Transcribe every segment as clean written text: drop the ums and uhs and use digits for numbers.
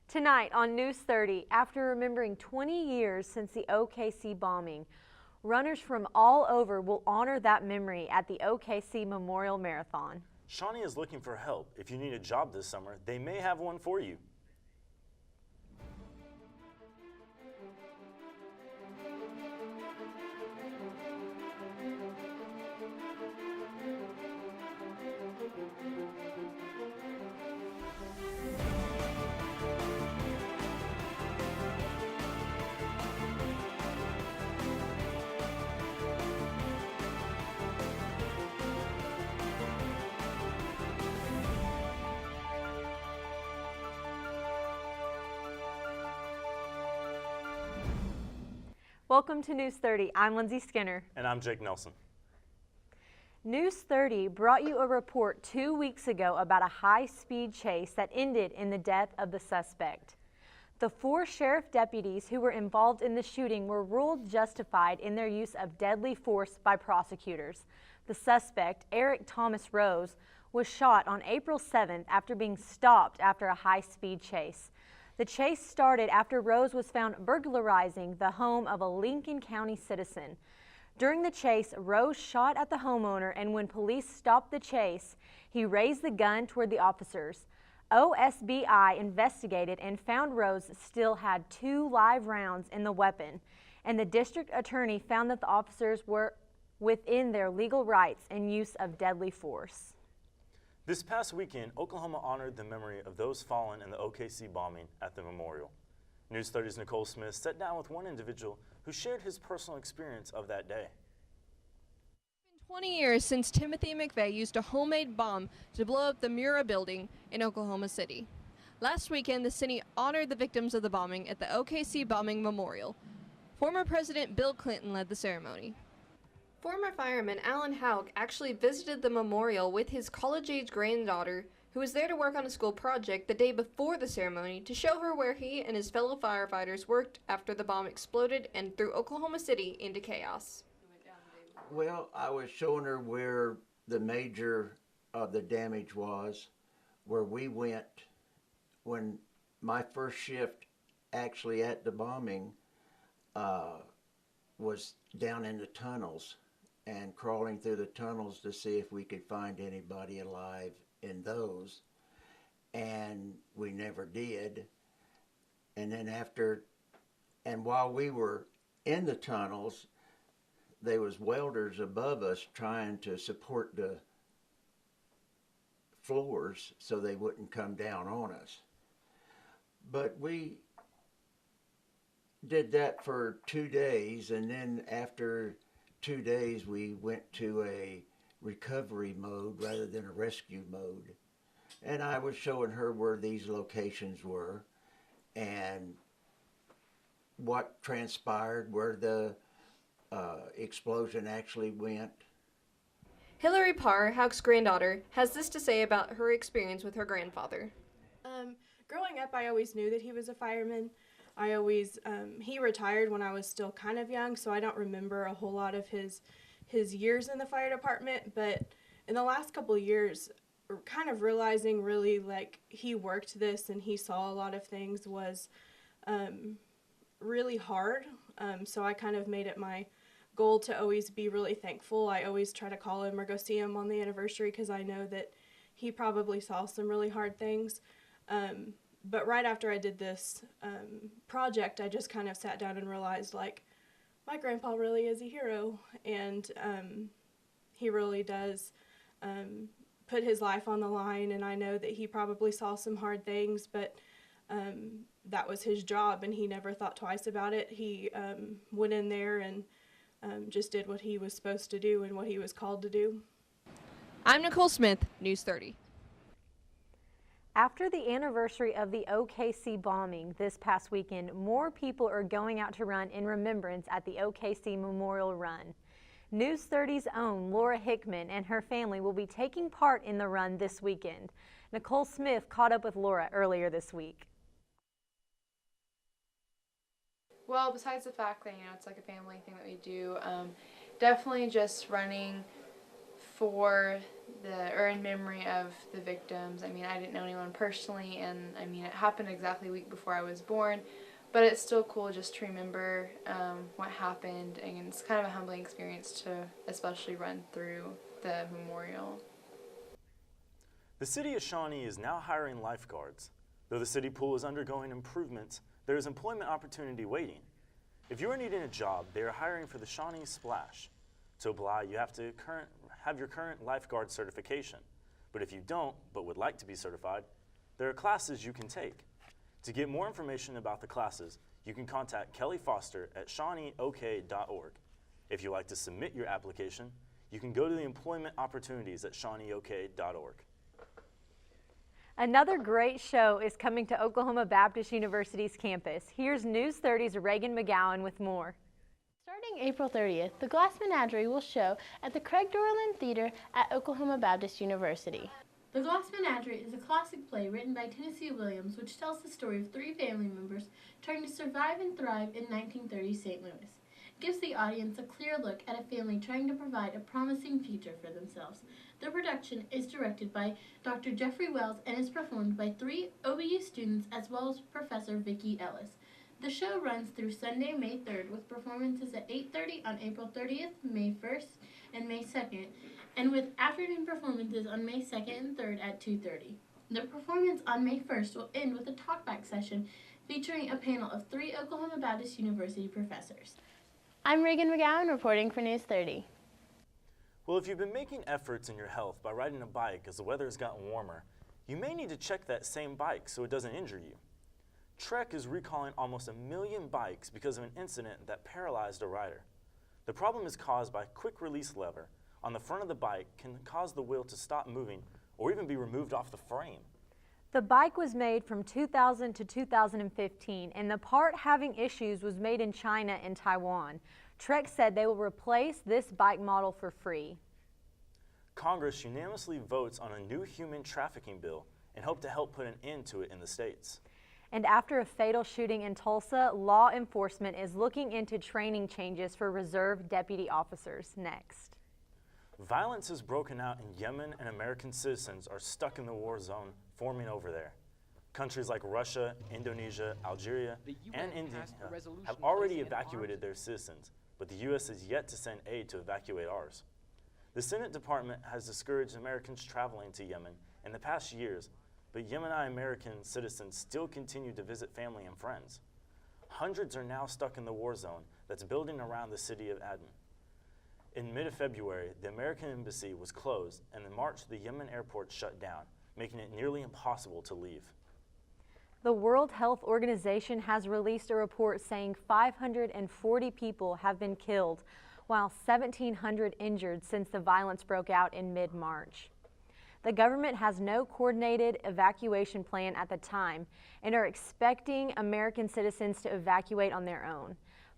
Tonight on News 30, after remembering 20 years since the OKC bombing, runners from all over will honor that memory at the OKC Memorial Marathon. Shawnee is looking for help. If you need a job this summer, they may have one for you. Welcome to News 30. I'm Lindsay Skinner. And I'm Jake Nelson. News 30 brought you a report 2 weeks ago about a high-speed chase that ended in the death of the suspect. The 4 sheriff deputies who were involved in the shooting were ruled justified in their use of deadly force by prosecutors. The suspect, Eric Thomas Rose, was shot on April 7th after being stopped after a high-speed chase. The chase started after Rose was found burglarizing the home of a Lincoln County citizen. During the chase, Rose shot at the homeowner, and when police stopped the chase, he raised the gun toward the officers. OSBI investigated and found Rose still had 2 live rounds in the weapon, and the district attorney found that the officers were within their legal rights in use of deadly force. This past weekend, Oklahoma honored the memory of those fallen in the OKC bombing at the memorial. News 30's Nicole Smith sat down with one individual who shared his personal experience of that day. It's been 20 years since Timothy McVeigh used a homemade bomb to blow up the Murrah building in Oklahoma City. Last weekend, the city honored the victims of the bombing at the OKC Bombing Memorial. Former President Bill Clinton led the ceremony. Former fireman Alan Hauk actually visited the memorial with his college-age granddaughter, who was there to work on a school project the day before the ceremony to show her where he and his fellow firefighters worked after the bomb exploded and threw Oklahoma City into chaos. Well, I was showing her where the major of the damage was, where we went when my first shift actually at the bombing was down in the tunnels and crawling through the tunnels to see if we could find anybody alive in those, and we never did. And then while we were in the tunnels, there was welders above us trying to support the floors so they wouldn't come down on us. But we did that for 2 days, and then after 2 days we went to a recovery mode rather than a rescue mode. And I was showing her where these locations were and what transpired, where the explosion actually went. Hillary Parr, Hauk's granddaughter, has this to say about her experience with her grandfather. Growing up, I always knew that he was a fireman. He retired when I was still kind of young, so I don't remember a whole lot of his years in the fire department, but in the last couple of years, kind of realizing really like he worked this and he saw a lot of things was really hard. So I kind of made it my goal to always be really thankful. I always try to call him or go see him on the anniversary because I know that he probably saw some really hard things. But right after I did this project, I just kind of sat down and realized, like, my grandpa really is a hero, and he really does put his life on the line, and I know that he probably saw some hard things, but that was his job, and he never thought twice about it. He went in there and just did what he was supposed to do and what he was called to do. I'm Nicole Smith, News 30. After the anniversary of the OKC bombing this past weekend, more people are going out to run in remembrance at the OKC Memorial Run. News 30's own Laura Hickman and her family will be taking part in the run this weekend. Nicole Smith caught up with Laura earlier this week. Well, besides the fact that, it's like a family thing that we do, definitely just running for or in memory of the victims. I mean, I didn't know anyone personally, and I mean, it happened exactly a week before I was born, but it's still cool just to remember what happened, and it's kind of a humbling experience to especially run through the memorial. The city of Shawnee is now hiring lifeguards. Though the city pool is undergoing improvements, there is employment opportunity waiting. If you are needing a job, they are hiring for the Shawnee Splash. To apply, you have to have your current lifeguard certification. But if you don't, but would like to be certified, there are classes you can take. To get more information about the classes, you can contact Kelly Foster at shawneeok.org. If you'd like to submit your application, you can go to the employment opportunities at shawneeok.org. Another great show is coming to Oklahoma Baptist University's campus. Here's News 30's Reagan McGowan with more. Starting April 30th, The Glass Menagerie will show at the Craig Dorland Theater at Oklahoma Baptist University. The Glass Menagerie is a classic play written by Tennessee Williams, which tells the story of three family members trying to survive and thrive in 1930 St. Louis. It gives the audience a clear look at a family trying to provide a promising future for themselves. The production is directed by Dr. Jeffrey Wells and is performed by 3 OBU students as well as Professor Vicki Ellis. The show runs through Sunday, May 3rd, with performances at 8:30 on April 30th, May 1st, and May 2nd, and with afternoon performances on May 2nd and 3rd at 2:30. The performance on May 1st will end with a talkback session featuring a panel of 3 Oklahoma Baptist University professors. I'm Reagan McGowan reporting for News 30. Well, if you've been making efforts in your health by riding a bike as the weather has gotten warmer, you may need to check that same bike so it doesn't injure you. Trek is recalling almost 1 million bikes because of an incident that paralyzed a rider. The problem is caused by a quick release lever on the front of the bike can cause the wheel to stop moving or even be removed off the frame. The bike was made from 2000 to 2015, and the part having issues was made in China and Taiwan. Trek said they will replace this bike model for free. Congress unanimously votes on a new human trafficking bill and hope to help put an end to it in the states. And after a fatal shooting in Tulsa, law enforcement is looking into training changes for reserve deputy officers. Next. Violence has broken out in Yemen, and American citizens are stuck in the war zone forming over there. Countries like Russia, Indonesia, Algeria, and India have already evacuated their citizens, but the U.S. has yet to send aid to evacuate ours. The Senate Department has discouraged Americans traveling to Yemen in the past years, but Yemeni American citizens still continue to visit family and friends. Hundreds are now stuck in the war zone that's building around the city of Aden. In mid-February, the American embassy was closed, and in March, the Yemen airport shut down, making it nearly impossible to leave. The World Health Organization has released a report saying 540 people have been killed, while 1,700 injured since the violence broke out in mid-March. The government has no coordinated evacuation plan at the time and are expecting American citizens to evacuate on their own.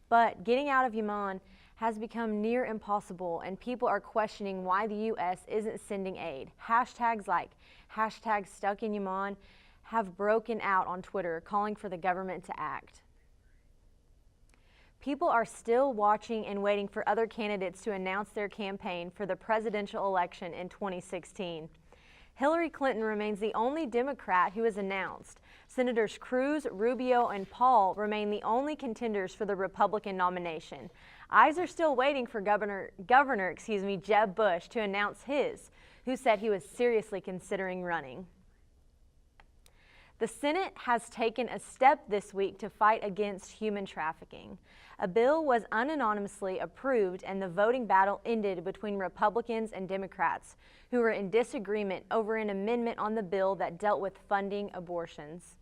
But getting out of Yemen has become near impossible, and people are questioning why the U.S. isn't sending aid. Hashtags like #StuckInYemen have broken out on Twitter, calling for the government to act. People are still watching and waiting for other candidates to announce their campaign for the presidential election in 2016. Hillary Clinton remains the only Democrat who is announced. Senators Cruz, Rubio, and Paul remain the only contenders for the Republican nomination. Eyes are still waiting for Governor Jeb Bush to announce his, who said he was seriously considering running. The Senate has taken a step this week to fight against human trafficking. A bill was unanimously approved, and the voting battle ended between Republicans and Democrats, who were in disagreement over an amendment on the bill that dealt with funding abortions.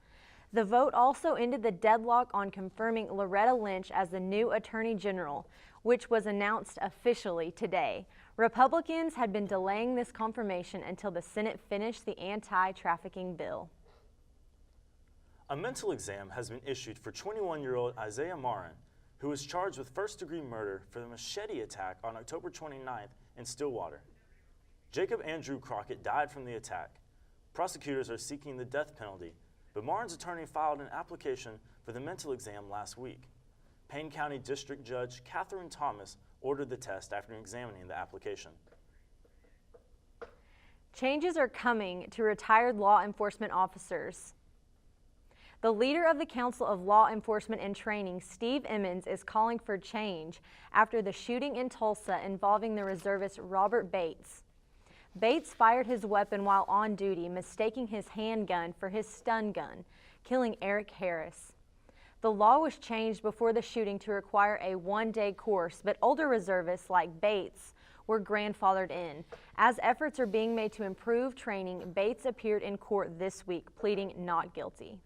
The vote also ended the deadlock on confirming Loretta Lynch as the new Attorney General, which was announced officially today. Republicans had been delaying this confirmation until the Senate finished the anti-trafficking bill. A mental exam has been issued for 21-year-old Isaiah Marin, who was charged with first-degree murder for the machete attack on October 29th in Stillwater. Jacob Andrew Crockett died from the attack. Prosecutors are seeking the death penalty, but Marin's attorney filed an application for the mental exam last week. Payne County District Judge Catherine Thomas ordered the test after examining the application. Changes are coming to retired law enforcement officers. The leader of the Council of Law Enforcement and Training, Steve Emmons, is calling for change after the shooting in Tulsa involving the reservist Robert Bates. Bates fired his weapon while on duty, mistaking his handgun for his stun gun, killing Eric Harris. The law was changed before the shooting to require a one-day course, but older reservists like Bates were grandfathered in. As efforts are being made to improve training, Bates appeared in court this week, pleading not guilty.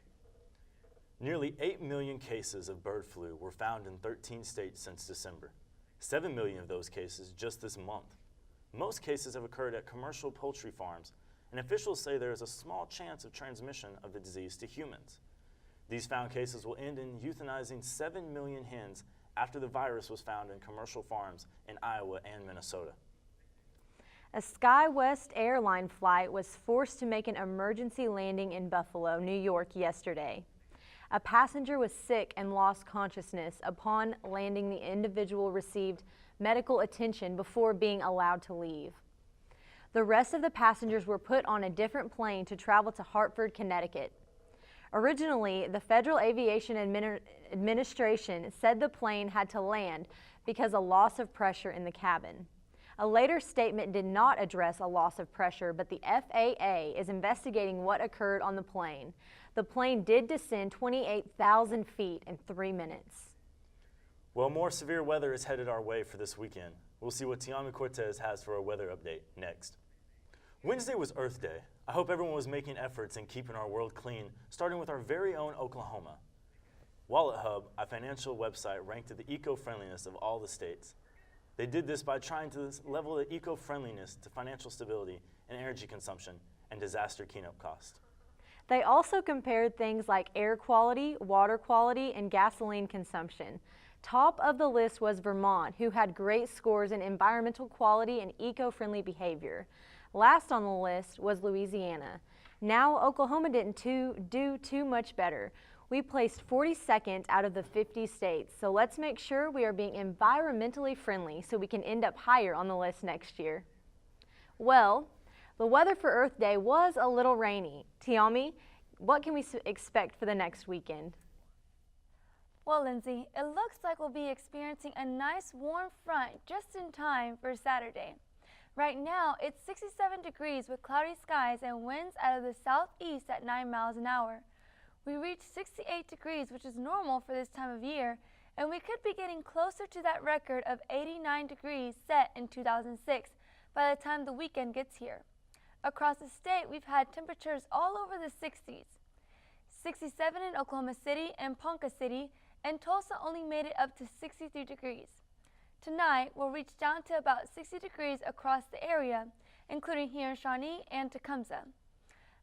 Nearly 8 million cases of bird flu were found in 13 states since December. 7 million of those cases just this month. Most cases have occurred at commercial poultry farms, and officials say there is a small chance of transmission of the disease to humans. These found cases will end in euthanizing 7 million hens after the virus was found in commercial farms in Iowa and Minnesota. A SkyWest airline flight was forced to make an emergency landing in Buffalo, New York yesterday. A passenger was sick and lost consciousness. Upon landing, the individual received medical attention before being allowed to leave. The rest of the passengers were put on a different plane to travel to Hartford, Connecticut. Originally, the Federal Aviation Administration said the plane had to land because of loss of pressure in the cabin. A later statement did not address a loss of pressure, but the FAA is investigating what occurred on the plane. The plane did descend 28,000 feet in 3 minutes. Well, more severe weather is headed our way for this weekend. We'll see what Tiami Cortez has for a weather update next. Wednesday was Earth Day. I hope everyone was making efforts in keeping our world clean, starting with our very own Oklahoma. Wallet Hub, a financial website, ranked the eco-friendliness of all the states. They did this by trying to level the eco-friendliness to financial stability and energy consumption and disaster cleanup cost. They also compared things like air quality, water quality, and gasoline consumption. Top of the list was Vermont, who had great scores in environmental quality and eco-friendly behavior. Last on the list was Louisiana. Now Oklahoma didn't do too much better. We placed 42nd out of the 50 states, so let's make sure we are being environmentally friendly so we can end up higher on the list next year. Well, the weather for Earth Day was a little rainy. Tiami, what can we expect for the next weekend? Well, Lindsay, it looks like we'll be experiencing a nice warm front just in time for Saturday. Right now, it's 67 degrees with cloudy skies and winds out of the southeast at 9 miles an hour. We reached 68 degrees, which is normal for this time of year, and we could be getting closer to that record of 89 degrees set in 2006 by the time the weekend gets here. Across the state, we've had temperatures all over the 60s. 67 in Oklahoma City and Ponca City, and Tulsa only made it up to 63 degrees. Tonight, we'll reach down to about 60 degrees across the area, including here in Shawnee and Tecumseh.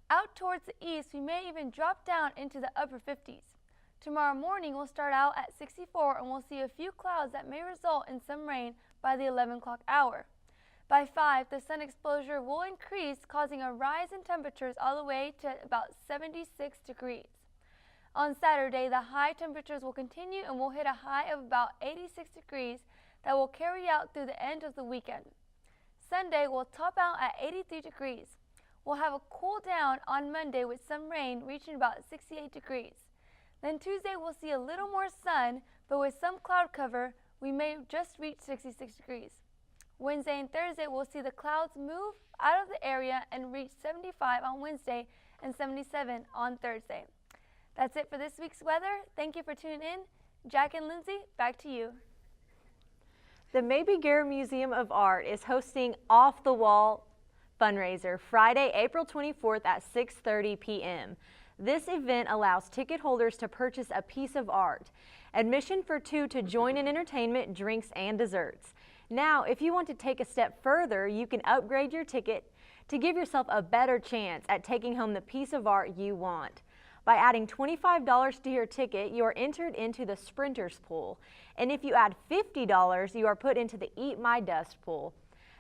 Out towards the east, we may even drop down into the upper 50s. Tomorrow morning, we'll start out at 64 and we'll see a few clouds that may result in some rain by the 11 o'clock hour. By 5, the sun exposure will increase, causing a rise in temperatures all the way to about 76 degrees. On Saturday, the high temperatures will continue and we'll hit a high of about 86 degrees that will carry out through the end of the weekend. Sunday will top out at 83 degrees. We'll have a cool down on Monday with some rain reaching about 68 degrees. Then Tuesday we'll see a little more sun, but with some cloud cover, we may just reach 66 degrees. Wednesday and Thursday we'll see the clouds move out of the area and reach 75 on Wednesday and 77 on Thursday. That's it for this week's weather. Thank you for tuning in. Jack and Lindsay, back to you. The Maybe Garrett Museum of Art is hosting Off the Wall fundraiser Friday, April 24th at 6:30 p.m. This event allows ticket holders to purchase a piece of art. Admission for 2 to join in entertainment, drinks, and desserts. Now, if you want to take a step further, you can upgrade your ticket to give yourself a better chance at taking home the piece of art you want. By adding $25 to your ticket, you are entered into the Sprinters pool. And if you add $50, you are put into the Eat My Dust pool.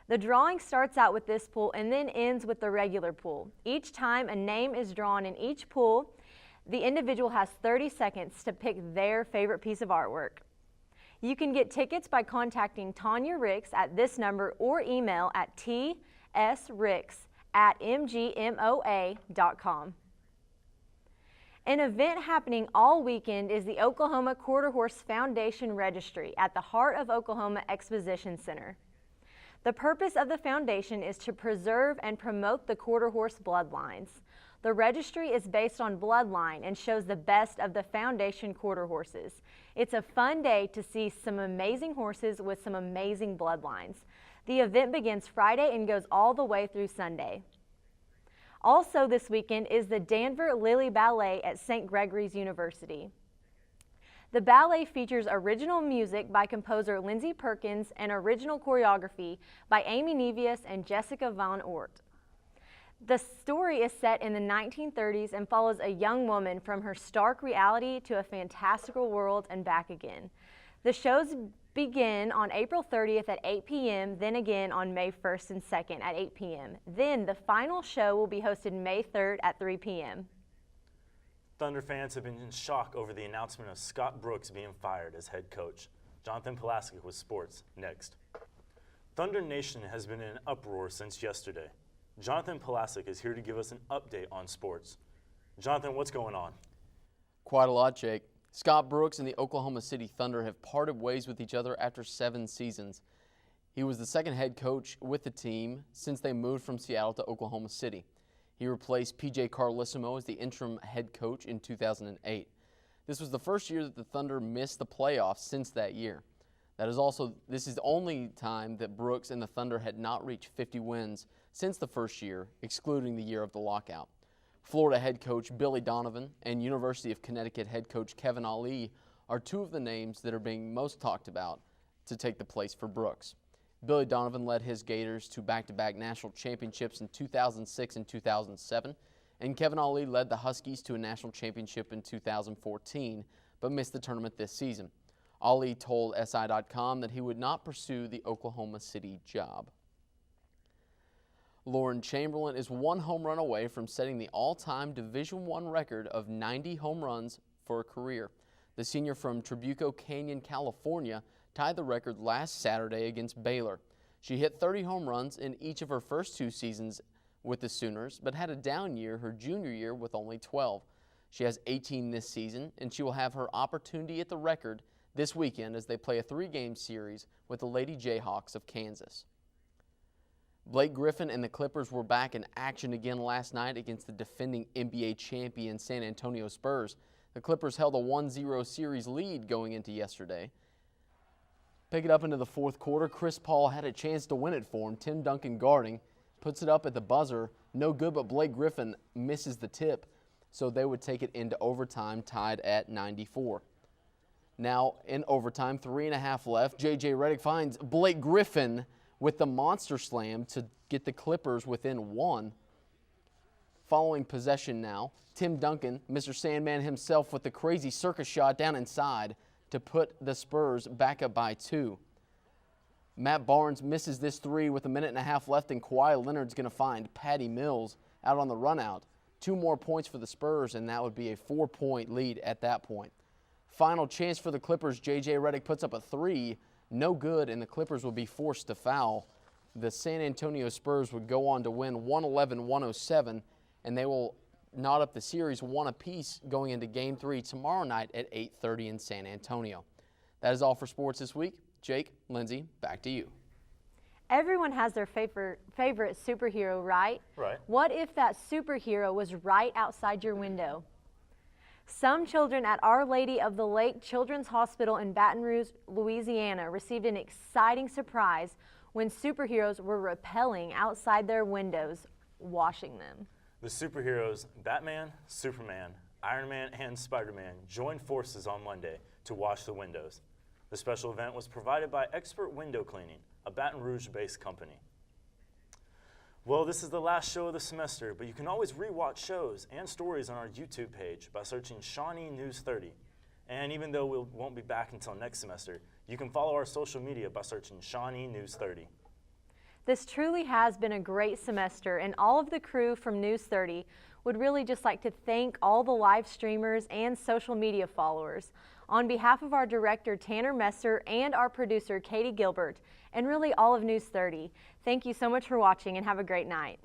The drawing starts out with this pool and then ends with the regular pool. Each time a name is drawn in each pool, the individual has 30 seconds to pick their favorite piece of artwork. You can get tickets by contacting Tanya Ricks at this number or email at tsricks@mayberry.org. at mgmoa.com. An event happening all weekend is the Oklahoma Quarter Horse Foundation Registry at the Heart of Oklahoma Exposition Center. The purpose of the foundation is to preserve and promote the quarter horse bloodlines. The registry is based on bloodline and shows the best of the foundation quarter horses. It's a fun day to see some amazing horses with some amazing bloodlines. The event begins Friday and goes all the way through Sunday. Also this weekend is the Danvers Lily Ballet at St. Gregory's University. The ballet features original music by composer Lindsey Perkins and original choreography by Amy Nevius and Jessica Von Ort. The story is set in the 1930s and follows a young woman from her stark reality to a fantastical world and back again. The shows begin on April 30th at 8 p.m., then again on May 1st and 2nd at 8 p.m. Then the final show will be hosted May 3rd at 3 p.m. Thunder fans have been in shock over the announcement of Scott Brooks being fired as head coach. Jonathan Pulaski with sports next. Thunder Nation has been in an uproar since yesterday. Jonathan Pulaski is here to give us an update on sports. Jonathan, what's going on? Quite a lot, Jake. Scott Brooks and the Oklahoma City Thunder have parted ways with each other after 7 seasons. He was the second head coach with the team since they moved from Seattle to Oklahoma City. He replaced P.J. Carlissimo as the interim head coach in 2008. This was the first year that the Thunder missed the playoffs since that year. This is the only time that Brooks and the Thunder had not reached 50 wins since the first year, excluding the year of the lockout. Florida head coach Billy Donovan and University of Connecticut head coach Kevin Ali are two of the names that are being most talked about to take the place for Brooks. Billy Donovan led his Gators to back-to-back national championships in 2006 and 2007, and Kevin Ali led the Huskies to a national championship in 2014, but missed the tournament this season. Ali told SI.com that he would not pursue the Oklahoma City job. Lauren Chamberlain is 1 home run away from setting the all-time Division I record of 90 home runs for a career. The senior from Trabuco Canyon, California, tied the record last Saturday against Baylor. She hit 30 home runs in each of her first 2 seasons with the Sooners, but had a down year her junior year with only 12. She has 18 this season, and she will have her opportunity at the record this weekend as they play a 3-game series with the Lady Jayhawks of Kansas. Blake Griffin and the Clippers were back in action again last night against the defending NBA champion San Antonio Spurs. The Clippers held a 1-0 series lead going into yesterday. Pick it up into the fourth quarter. Chris Paul had a chance to win it for him. Tim Duncan guarding, puts it up at the buzzer. No good, but Blake Griffin misses the tip, so they would take it into overtime, tied at 94. Now in overtime, 3.5 left. J.J. Redick finds Blake Griffin with the monster slam to get the Clippers within 1. Following possession now, Tim Duncan, Mr. Sandman himself, with the crazy circus shot down inside to put the Spurs back up by 2. Matt Barnes misses this 3 with 1.5 minutes left, and Kawhi Leonard's going to find Patty Mills out on the runout. 2 more points for the Spurs, and that would be a 4-point lead at that point. Final chance for the Clippers. J.J. Redick puts up a 3. No good, and the Clippers will be forced to foul. The San Antonio Spurs would go on to win 111-107, and they will knot up the series 1 apiece going into Game 3 tomorrow night at 8:30 in San Antonio. That is all for sports this week. Jake, Lindsay, back to you. Everyone has their favorite superhero, right? Right. What if that superhero was right outside your window? Some children at Our Lady of the Lake Children's Hospital in Baton Rouge, Louisiana, received an exciting surprise when superheroes were rappelling outside their windows, washing them. The superheroes Batman, Superman, Iron Man, and Spider-Man joined forces on Monday to wash the windows. The special event was provided by Expert Window Cleaning, a Baton Rouge-based company. Well, this is the last show of the semester, but you can always rewatch shows and stories on our YouTube page by searching Shawnee News 30. And even though we won't be back until next semester, you can follow our social media by searching Shawnee News 30. This truly has been a great semester, and all of the crew from News 30 would really just like to thank all the live streamers and social media followers. On behalf of our director Tanner Messer and our producer Katie Gilbert, and really all of News 30, thank you so much for watching and have a great night.